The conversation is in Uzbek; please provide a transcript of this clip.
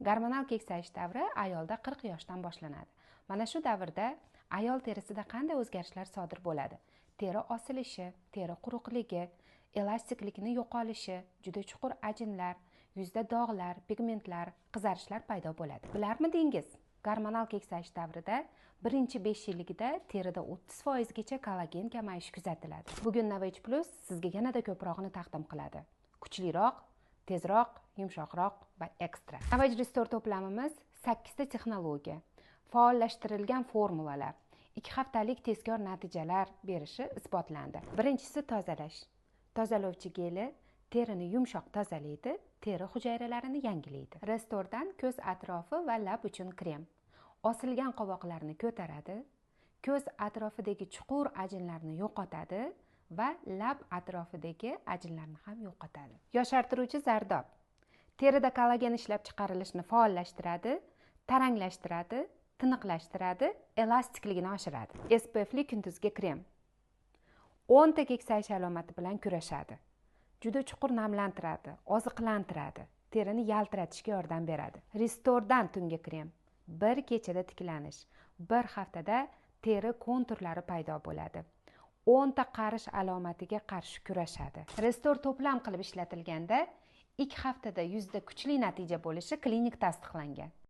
Gormonal keksayish davri ayolda 40 yoshdan boshlanadi. Mana shu davrda ayol terisida qanday o'zgarishlar sodir bo'ladi? Teri osilishi, teri quruqligi, elastiklikni yo'qolishi, juda chuqur ajinlar, yuzda dog'lar, pigmentlar, qizarishlar paydo bo'ladi. Bilarmidingiz? Gormonal keksayish davrida birinchi 5 yilligida terida 30% gacha kollagen kamayishi kuzatiladi. Bugun Novage Plus sizga yanada ko'prog'ini taqdim qiladi. Kuchliroq, tezroq, yumshoqroq va ekstra. Novage Restore to'plamimiz 8 ta texnologiya, faollashtirilgan formulalar, 2 haftalik tezkor natijalar berishi isbotlandi. Birinchisi tozalash. Tozalovchi geli terini yumshoq tozalaydi, teri hujayralarini yangilaydi. Restoredan ko'z atrofi va lab uchun krem. Osilgan qovoqlarni ko'taradi, ko'z atrofidagi chuqur ajinlarni yo'qotadi va lab atrofidagi ajinlarni ham yo'qotadi. Yoshartiruvchi zardob. Terida kollagen ishlab chiqarilishini faollashtiradi, taranglashtiradi, tiniqlashtiradi, elastikligini oshiradi. SPF'li kunduzgi krem. 10 ta keksayish alomati bilan kurashadi. Juda chuqur namlantiradi, oziqlantiradi, terini yaltiratishga yordam beradi. Restoredan tungi krem. Bir kechada tiklanish, bir haftada teri konturlari paydo bo'ladi. 10 ta qarish alomatiga qarshi kurashadi. Restore to'plam qilib ishlatilganda 2 haftada yuzda kuchli natija bo'lishi klinik tasdiqlangan.